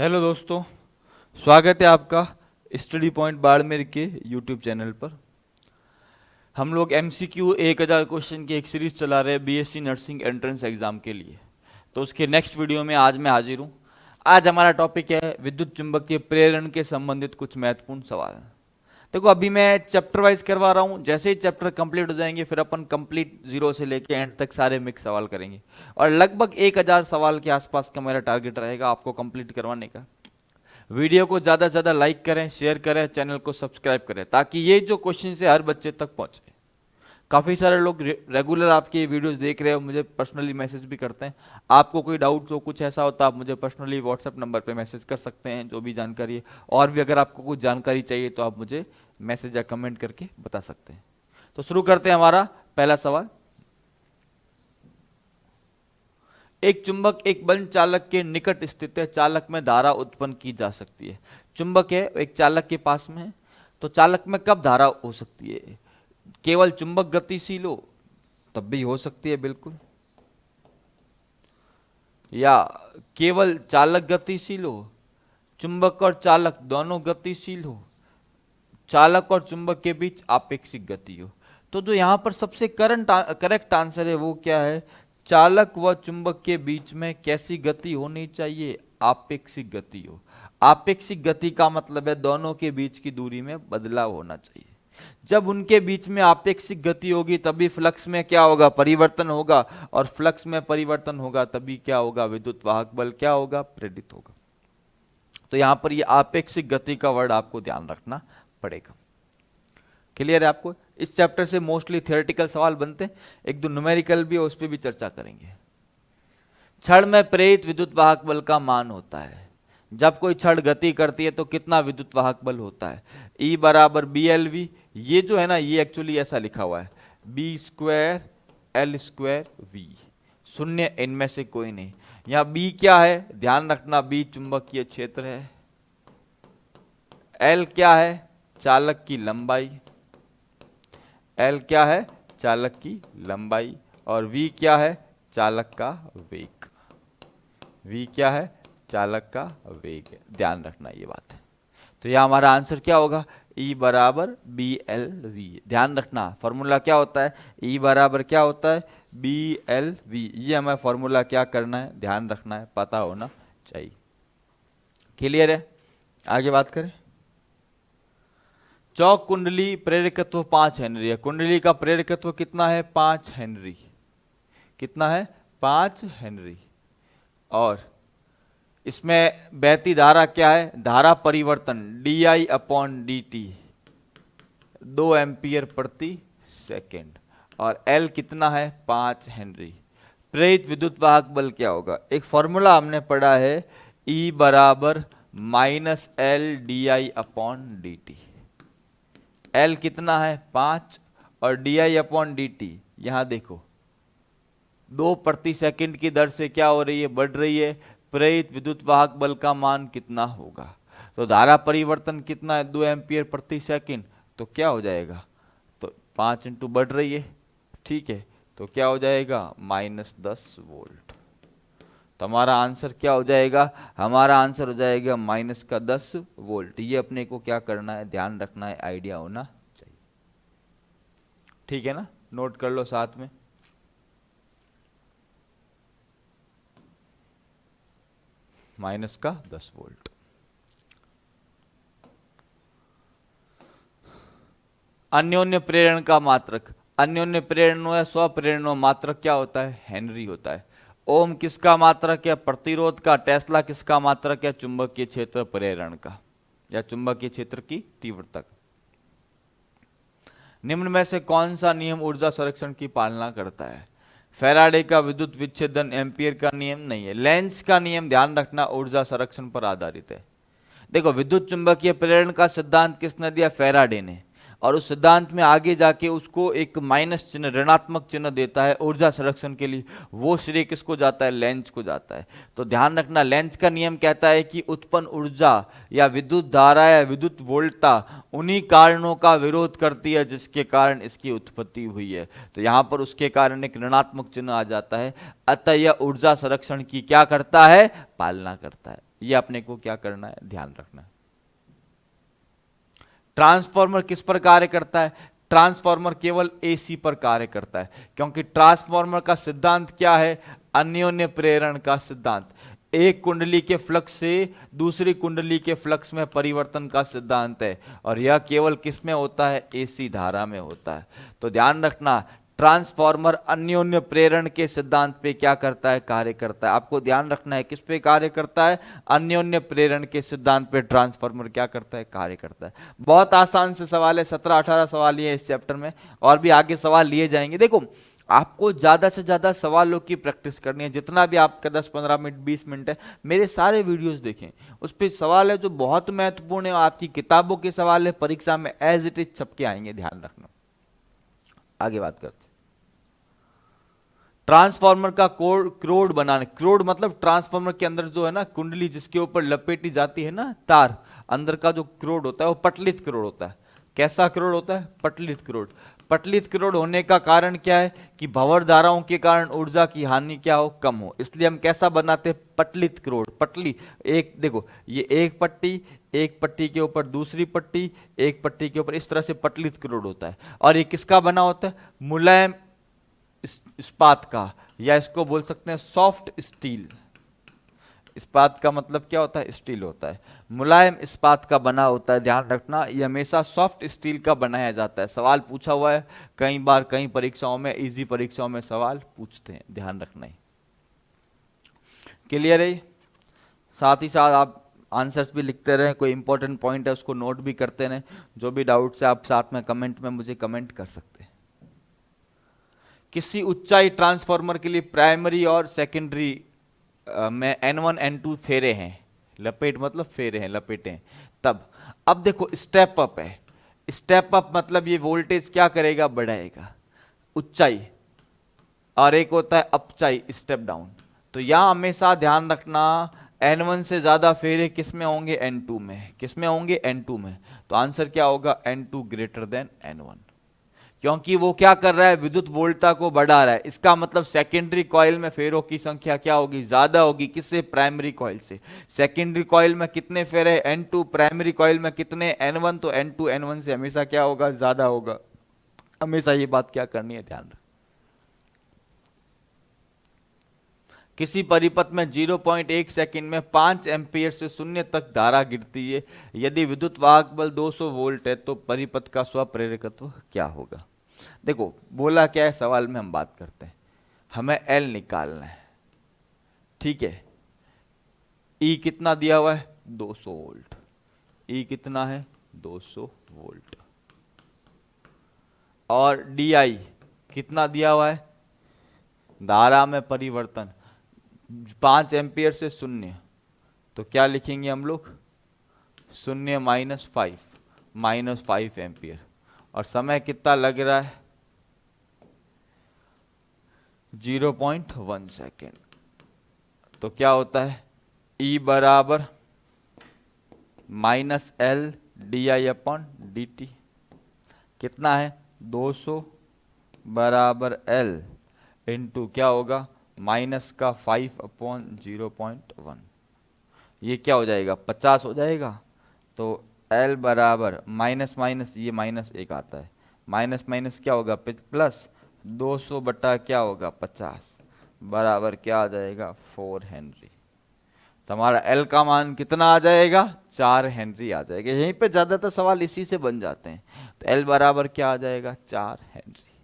Hello दोस्तों, स्वागत है आपका स्टडी पॉइंट बाड़मेर के यूट्यूब चैनल पर। हम लोग एमसीक्यू 1000 क्वेश्चन की एक सीरीज चला रहे हैं बीएससी नर्सिंग एंट्रेंस एग्जाम के लिए। तो उसके नेक्स्ट वीडियो में आज मैं हाजिर हूँ। आज हमारा टॉपिक है विद्युत चुंबकीय प्रेरण के संबंधित कुछ महत्वपूर्ण सवाल। देखो, अभी मैं चैप्टर वाइज करवा रहा हूँ। जैसे ही चैप्टर कंप्लीट हो जाएंगे फिर अपन कंप्लीट जीरो से लेके एंड तक सारे मिक्स सवाल करेंगे और लगभग 1000 सवाल के आसपास का मेरा टारगेट रहेगा आपको कंप्लीट करवाने का। वीडियो को ज़्यादा से ज़्यादा लाइक करें, शेयर करें, चैनल को सब्सक्राइब करें ताकि ये जो क्वेश्चन है हर बच्चे तक पहुंचे। काफ़ी सारे लोग रेगुलर आपके वीडियोस देख रहे हो, मुझे पर्सनली मैसेज भी करते हैं। आपको कोई डाउट हो, कुछ ऐसा होता है, आप मुझे पर्सनली व्हाट्सएप नंबर पे मैसेज कर सकते हैं जो भी जानकारी है। और भी अगर आपको कुछ जानकारी चाहिए तो आप मुझे मैसेज या कमेंट करके बता सकते हैं। तो शुरू करते हैं हमारा पहला सवाल। एक चुंबक एक बंद चालक के निकट स्थित है, चालक में धारा उत्पन्न की जा सकती है। चुंबक है, एक चालक के पास में है, तो चालक में कब धारा हो सकती है? केवल चुंबक गतिशील हो तब भी हो सकती है, बिल्कुल। या केवल चालक गतिशील हो, चुंबक और चालक दोनों गतिशील हो, चालक और चुंबक के बीच आपेक्षिक गति हो। तो जो यहां पर सबसे करेक्ट आंसर है वो क्या है? चालक व चुंबक के बीच में कैसी गति होनी चाहिए? आपेक्षिक गति हो। आपेक्षिक गति का मतलब है दोनों के बीच की दूरी में बदलाव होना चाहिए। जब उनके बीच में आपेक्षिक गति होगी तभी फ्लक्स में क्या होगा? परिवर्तन होगा। और फ्लक्स में परिवर्तन होगा तभी क्या होगा? विद्युत वाहक बल क्या होगा? प्रेरित होगा। तो यहां पर ये आपेक्षिक गति का वर्ड आपको ध्यान रखना पड़ेगा। क्लियर है आपको? इस चैप्टर से मोस्टली थियोरेटिकल सवाल बनते हैं, एक दो न्यूमेरिकल भी है, उस पर भी चर्चा करेंगे। छड़ में प्रेरित विद्युत वाहक बल का मान होता है। जब कोई छड़ गति करती है तो कितना विद्युत वाहक बल होता है? E बराबर बी एल वी। ये जो है ना, ये एक्चुअली ऐसा लिखा हुआ है, B square L square V. शून्य इनमें से कोई नहीं। यहाँ बी क्या है ध्यान रखना, बी चुंबकीय क्षेत्र है। एल क्या है? चालक की लंबाई। एल क्या है? चालक की लंबाई। और वी क्या है? चालक का वेग। वी क्या है? चालक का वेग है। ध्यान रखना ये बात है। तो यह हमारा आंसर क्या होगा? E बराबर बी एल वी। ध्यान रखना फॉर्मूला क्या होता है? E बराबर क्या होता है? B L V. ये हमें फॉर्मूला क्या करना है, ध्यान रखना है, पता होना चाहिए। क्लियर है? आगे बात करें। चौक कुंडली प्रेरकत्व 5 हेनरी है। कुंडली का प्रेरकत्व कितना है? 5 हेनरी। कितना है? 5 हेनरी। और इसमें बहती धारा क्या है? धारा परिवर्तन D I upon D T, 2 ampere प्रति सेकेंड। और एल कितना है? 5 हेनरी। प्रेरित विद्युत वाहक बल क्या होगा? एक फॉर्मूला हमने पढ़ा है, E बराबर minus L D I upon D T. L कितना है? 5 और D I upon D T, यहां देखो 2 प्रति सेकंड की दर से क्या हो रही है? बढ़ रही है। प्रेरित विद्युत वाहक बल का मान कितना होगा? तो धारा परिवर्तन कितना है? 2 एम्पियर प्रति सेकंड। तो क्या हो जाएगा? तो 5 इंटू बढ़ रही है, ठीक है, तो क्या हो जाएगा? -10 वोल्ट। तो हमारा आंसर क्या हो जाएगा? हमारा आंसर हो जाएगा -10 वोल्ट। ये अपने को क्या करना है, ध्यान रखना है, आइडिया होना चाहिए। ठीक है ना? नोट कर लो साथ में। -10 वोल्ट। अन्योन्य प्रेरण का मात्रक। अन्योन्य प्रेरणों या स्वप्रेरणों मात्रक क्या होता है? हेनरी होता है। ओम किसका मात्रक है? प्रतिरोध का। टेस्ला किसका मात्रक है? चुंबकीय क्षेत्र प्रेरण का या चुंबकीय क्षेत्र की तीव्रता का। निम्न में से कौन सा नियम ऊर्जा संरक्षण की पालना करता है? फैराडे का विद्युत विच्छेदन एम्पियर का नियम नहीं है। लेंस का नियम, ध्यान रखना, ऊर्जा संरक्षण पर आधारित है। देखो, विद्युत चुंबकीय प्रेरण का सिद्धांत किसने दिया? फैराडे ने। और उस सिद्धांत में आगे जाके उसको एक माइनस चिन्ह, ऋणात्मक चिन्ह देता है ऊर्जा संरक्षण के लिए। वो श्रेय किसको जाता है? लेंज को जाता है। तो ध्यान रखना, लेंज का नियम कहता है कि उत्पन्न ऊर्जा या विद्युत धारा या विद्युत वोल्टता उन्हीं कारणों का विरोध करती है जिसके कारण इसकी उत्पत्ति हुई है। तो यहां पर उसके कारण एक ऋणात्मक चिन्ह आ जाता है। अतः यह ऊर्जा संरक्षण की क्या करता है? पालना करता है। ये अपने को क्या करना है, ध्यान रखना है। ट्रांसफॉर्मर किस पर कार्य करता है? ट्रांसफॉर्मर केवल एसी पर कार्य करता है, क्योंकि ट्रांसफॉर्मर का सिद्धांत क्या है? अन्योन्य प्रेरण का सिद्धांत। एक कुंडली के फ्लक्स से दूसरी कुंडली के फ्लक्स में परिवर्तन का सिद्धांत है, और यह केवल किस में होता है? एसी धारा में होता है। तो ध्यान रखना, ट्रांसफॉर्मर अन्योन्य प्रेरण के सिद्धांत पे क्या करता है? कार्य करता है। आपको ध्यान रखना है किस पे कार्य करता है? अन्योन्य प्रेरण के सिद्धांत पे ट्रांसफॉर्मर क्या करता है? कार्य करता है। बहुत आसान से सवाल है, 17-18 सवाल ये इस चैप्टर में, और भी आगे सवाल लिए जाएंगे। देखो, आपको ज्यादा से ज्यादा सवालों की प्रैक्टिस करनी है, जितना भी आपका 10-15 मिनट 20 मिनट है, मेरे सारे वीडियोस देखें, उस पर सवाल है जो बहुत महत्वपूर्ण है, आपकी किताबों के सवाल है, परीक्षा में एज इट इज छपके आएंगे, ध्यान रखना। आगे बात करते हैं। ट्रांसफार्मर का क्रोड बनाने, क्रोड मतलब ट्रांसफार्मर के अंदर जो है ना कुंडली जिसके ऊपर लपेटी जाती है ना तार, अंदर का जो क्रोड होता है वो पटलित क्रोड होता है। कैसा क्रोड होता है? पटलित क्रोड। पटलित क्रोड होने का कारण क्या है? कि भंवर धाराओं के कारण ऊर्जा की हानि क्या हो? कम हो। इसलिए हम कैसा बनाते हैं? पटलित क्रोड। पटली, एक देखो, ये एक पट्टी के ऊपर दूसरी पट्टी, एक पट्टी के ऊपर, इस तरह से पटलित क्रोड होता है। और ये किसका बना होता है? मुलायम इस्पात का, या इसको बोल सकते हैं सॉफ्ट स्टील। इस्पात का मतलब क्या होता है? स्टील होता है। मुलायम इस्पात का बना होता है, ध्यान रखना। ये हमेशा सॉफ्ट स्टील का बनाया जाता है। सवाल पूछा हुआ है कई बार, कई परीक्षाओं में, इजी परीक्षाओं में सवाल पूछते हैं, ध्यान रखना है। क्लियर है? साथ ही साथ आप आंसर्स भी लिखते रहें, कोई इंपॉर्टेंट पॉइंट है उसको नोट भी करते रहें। जो भी डाउट्स है आप साथ में कमेंट में मुझे कमेंट कर सकते हैं। किसी ऊंचाई ट्रांसफार्मर के लिए प्राइमरी और सेकेंडरी में N1 N2 फेरे हैं। लपेट मतलब फेरे हैं, लपेटे हैं। तब अब देखो स्टेप अप है। स्टेप अप मतलब ये वोल्टेज क्या करेगा? बढ़ाएगा, ऊंचाई। और एक होता है अपचाई, स्टेप डाउन। तो यहां हमेशा ध्यान रखना, N1 से ज्यादा फेरे किस में होंगे? N2 में। किस में होंगे? N2 में। तो आंसर क्या होगा? N2 ग्रेटर देन N1, क्योंकि वो क्या कर रहा है? विद्युत वोल्टता को बढ़ा रहा है। इसका मतलब सेकेंडरी कॉइल में फेरों की संख्या क्या होगी? ज्यादा होगी। किससे? प्राइमरी कॉइल से। सेकेंडरी कॉइल में कितने फेरे? N2। प्राइमरी कॉइल में कितने? N1। तो N2 N1 से हमेशा क्या होगा? ज्यादा होगा। हमेशा ये बात क्या करनी है, ध्यान रख। किसी परिपथ में 0.1 सेकंड में 5 एम्पीयर से शून्य तक धारा गिरती है। यदि विद्युत वाहक बल 200 वोल्ट है तो परिपथ का स्वप्रेरकत्व क्या होगा? देखो, बोला क्या है सवाल में, हम बात करते हैं। हमें एल निकालना है, ठीक है। ई कितना दिया हुआ है? 200 वोल्ट। ई कितना है? 200 वोल्ट। और डी आई कितना दिया हुआ है? धारा में परिवर्तन 5 एम्पियर से शून्य, तो क्या लिखेंगे हम लोग? शून्य -5 एम्पियर। और समय कितना लग रहा है? 0.1 सेकेंड। तो क्या होता है? E बराबर -L di/dt। कितना है? 200 बराबर L इंटू क्या होगा? माइनस का 5/0.1। ये क्या हो जाएगा? 50 हो जाएगा। तो L बराबर माइनस माइनस, ये माइनस एक आता है, माइनस माइनस क्या होगा? प्लस। 200 बटा क्या होगा? 50 बराबर क्या आ जाएगा? 4 हेनरी। तो हमारा L का मान कितना आ जाएगा? 4 हेनरी आ जाएगा। यहीं पे ज्यादातर सवाल इसी से बन जाते हैं। तो L बराबर क्या आ जाएगा? 4 हेनरी।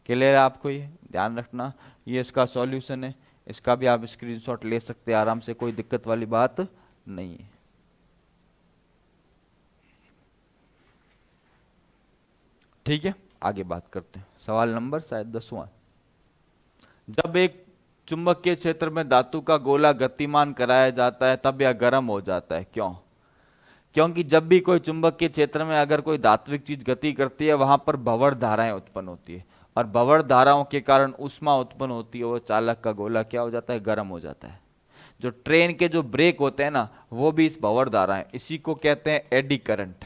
क्लियर है आपको? ये ध्यान रखना, ये इसका सॉल्यूशन है। इसका भी आप स्क्रीनशॉट ले सकते हैं आराम से, कोई दिक्कत वाली बात नहीं है। ठीक है, आगे बात करते हैं। सवाल नंबर शायद 10वां। जब एक चुंबकीय क्षेत्र में धातु का गोला गतिमान कराया जाता है तब यह गर्म हो जाता है, क्यों? क्योंकि जब भी कोई चुंबकीय क्षेत्र में अगर कोई धात्विक चीज गति करती है, वहां पर भंवर धाराएं उत्पन्न होती है, और भंवर धाराओं के कारण ऊष्मा उत्पन्न होती है। वो चालक का गोला क्या हो जाता है? गर्म हो जाता है। जो ट्रेन के जो ब्रेक होते हैं ना, वो भी इस भंवर धारा है। इसी को कहते हैं एडी करंट।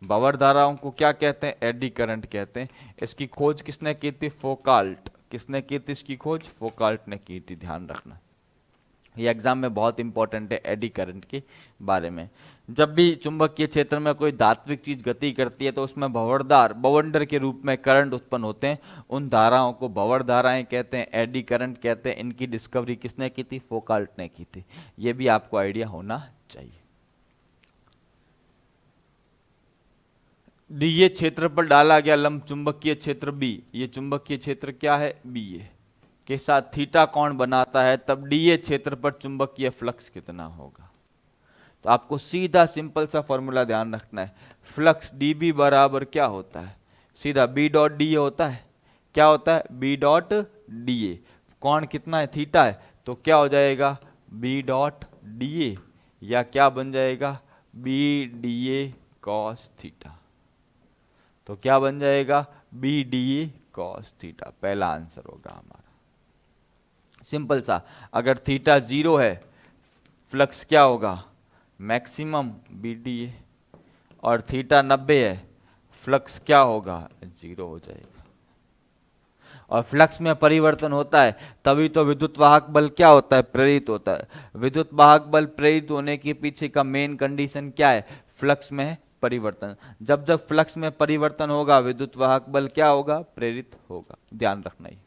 भंवर धाराओं को क्या कहते हैं? एडी करंट कहते हैं। इसकी खोज किसने की थी? फोकाल्ट। किसने की थी इसकी खोज? फोकाल्ट ने की थी, ध्यान रखना। ये एग्जाम में बहुत इंपॉर्टेंट है एडी करंट के बारे में। जब भी चुंबकीय क्षेत्र में कोई धात्विक चीज गति करती है तो उसमें बवंडर के रूप में करंट उत्पन्न होते हैं। उन धाराओं को भंवर धाराएं कहते हैं, एडी करंट कहते हैं। इनकी डिस्कवरी किसने की थी? फोकाल्ट ने की थी। ये भी आपको आइडिया होना चाहिए। डी ये क्षेत्र पर डाला गया लंब चुंबकीय क्षेत्र बी, ये चुंबकीय क्षेत्र क्या है? बी ए के साथ थीटा कोण बनाता है, तब डी ए क्षेत्र पर चुंबकीय फ्लक्स कितना होगा? तो आपको सीधा सिंपल सा फॉर्मूला ध्यान रखना है। फ्लक्स डीबी बराबर क्या होता है? सीधा बी डॉट डी ए होता है। क्या होता है? B dot D A. कोण कितना है? थीटा है, तो क्या हो जाएगा? बी डॉट डी ए, या क्या बन जाएगा? B D A cos theta. तो क्या बन जाएगा? B D A cos theta. पहला आंसर होगा हमारा। सिंपल सा। अगर थीटा 0 है, फ्लक्स क्या होगा? Maximum B D A. और थीटा 90 है, फ्लक्स क्या होगा? 0 हो जाएगा। और फ्लक्स में परिवर्तन होता है तभी तो विद्युत वाहक बल क्या होता है? प्रेरित होता है। विद्युत वाहक बल प्रेरित होने के पीछे का मेन कंडीशन क्या है? फ्लक्स में परिवर्तन। जब जब फ्लक्स में परिवर्तन होगा विद्युत वाहक बल क्या होगा? प्रेरित होगा। ध्यान रखना ही।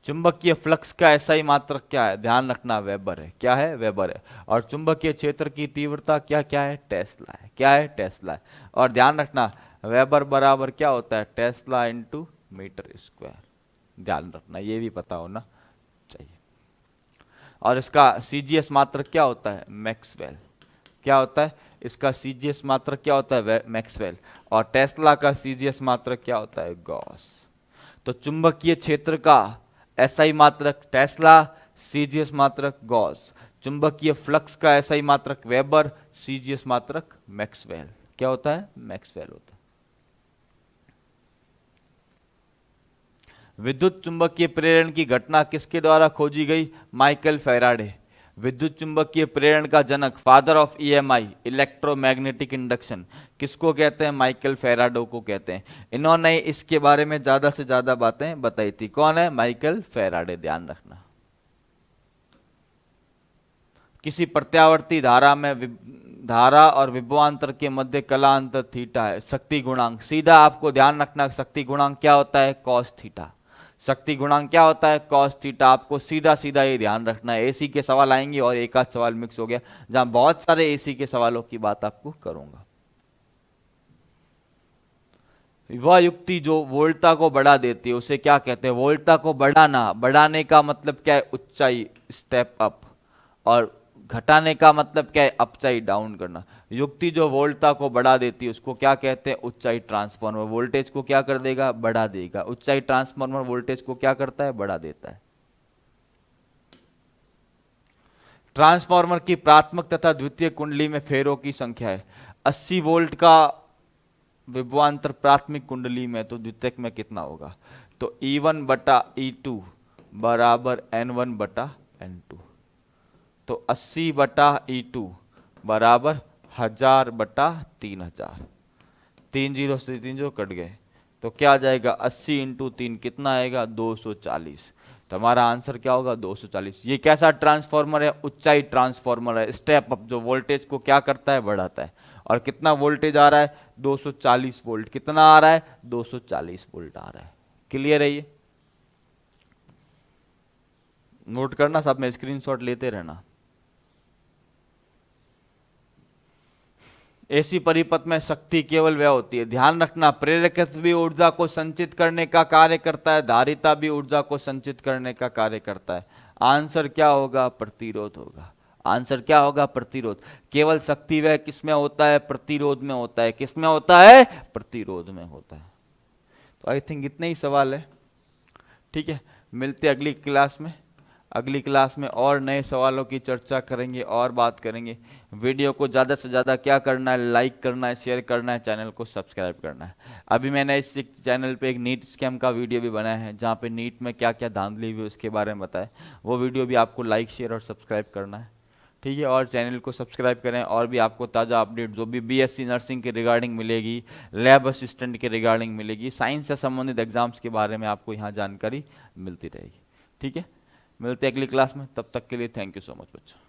चुंबकीय फ्लक्स का एसआई मात्रक क्या है? ध्यान रखना, वेबर है। क्या है? वेबर है। और चुंबकीय क्षेत्र की तीव्रता क्या क्या है? टेस्ला है। क्या है? टेस्ला है। और ध्यान रखना, वेबर बराबर क्या होता है? Tesla into metre square. ध्यान रखना, ये भी पता होना चाहिए। और इसका सीजीएस मात्रक क्या होता है? मैक्सवेल। क्या होता है? इसका सीजीएस मात्रक क्या होता है? मैक्सवेल। और टेस्ला का सीजीएस मात्रक क्या होता है? गॉस। तो चुंबकीय क्षेत्र का एसआई मात्रक टेस्ला, सीजीएस मात्रक गॉस। चुंबकीय फ्लक्स का एसआई मात्रक वेबर, सीजीएस मात्रक मैक्सवेल। क्या होता है? मैक्सवेल होता है। विद्युत चुंबकीय प्रेरण की घटना किसके द्वारा खोजी गई? Michael Faraday. विद्युत चुंबकीय प्रेरण का जनक, father of EMI, electromagnetic induction, किसको कहते हैं? माइकल फैराडो को कहते हैं। इन्होंने इसके बारे में ज्यादा से ज्यादा बातें बताई थी। कौन है? Michael Faraday. ध्यान रखना। किसी प्रत्यावर्ती धारा में धारा और विभवांतर के मध्य कला अंतर थीटा है। शक्ति गुणांक, सीधा आपको ध्यान रखना, शक्ति गुणांक क्या होता है? Cos theta. शक्ति गुणांक क्या होता है? Cos theta. आपको सीधा सीधा ये ध्यान रखना है। एसी के सवाल आएंगे और एक आध सवाल मिक्स हो गया, जहां बहुत सारे एसी के सवालों की बात आपको करूंगा। वह युक्ति जो वोल्टता को बढ़ा देती है उसे क्या कहते हैं? वोल्टता को बढ़ाना। बढ़ाने का मतलब क्या है? ऊंचाई, स्टेप अप। और घटाने का मतलब क्या है? अपचाई, डाउन करना। युक्ति जो वोल्टता को बढ़ा देती है उसको क्या कहते हैं? ऊंचाई ट्रांसफार्मर। वोल्टेज को क्या कर देगा? बढ़ा देगा। ऊंचाई ट्रांसफार्मर वोल्टेज को क्या करता है? बढ़ा देता है। ट्रांसफार्मर की प्राथमिक तथा द्वितीय कुंडली में फेरों की संख्या है 80 वोल्ट का विभवांतर प्राथमिक कुंडली में, तो द्वितीयक में कितना होगा? तो E1 बटा E2 बराबर N1 बटा N2। तो 80 बटा E2 बराबर 1000 बटा 3000। 3 जीरो से 3 जीरो कट गए, तो क्या आ जाएगा? 80 इंटू 3 कितना आएगा? 240। तो हमारा आंसर क्या होगा? 240। ये कैसा ट्रांसफार्मर है? ऊंचाई ट्रांसफार्मर है। स्टेप अप, जो वोल्टेज को क्या करता है? बढ़ाता है। और कितना वोल्टेज आ रहा है? 240 वोल्ट। कितना आ रहा है? 240 वोल्ट आ रहा है। क्लियर है? ये नोट करना, सब में स्क्रीनशॉट लेते रहना। ऐसी परिपथ में शक्ति केवल वह होती है, ध्यान रखना, प्रेरकत्व भी ऊर्जा को संचित करने का कार्य करता है, धारिता भी ऊर्जा को संचित करने का कार्य करता है। आंसर क्या होगा? प्रतिरोध होगा। आंसर क्या होगा? प्रतिरोध। केवल शक्ति वह किसमें होता है? प्रतिरोध में होता है। किसमें होता है? प्रतिरोध में होता है। तो आई थिंक इतने ही सवाल है। ठीक है, मिलते अगली क्लास में। अगली क्लास में और नए सवालों की चर्चा करेंगे और बात करेंगे। वीडियो को ज़्यादा से ज़्यादा क्या करना है? लाइक करना है, शेयर करना है, चैनल को सब्सक्राइब करना है। अभी मैंने इस चैनल पे एक नीट स्कैम का वीडियो भी बनाया है, जहाँ पे नीट में क्या क्या धांधली हुई उसके बारे में बताया। वो वीडियो भी आपको लाइक, शेयर और सब्सक्राइब करना है। ठीक है, और चैनल को सब्सक्राइब करें, और भी आपको ताज़ा अपडेट जो भी बीएससी नर्सिंग के रिगार्डिंग मिलेगी, लैब असिस्टेंट के रिगार्डिंग मिलेगी, साइंस से संबंधित एग्जाम्स के बारे में आपको यहाँ जानकारी मिलती रहेगी। ठीक है, मिलते हैं अगली क्लास में, तब तक के लिए थैंक यू सो मच बच्चों।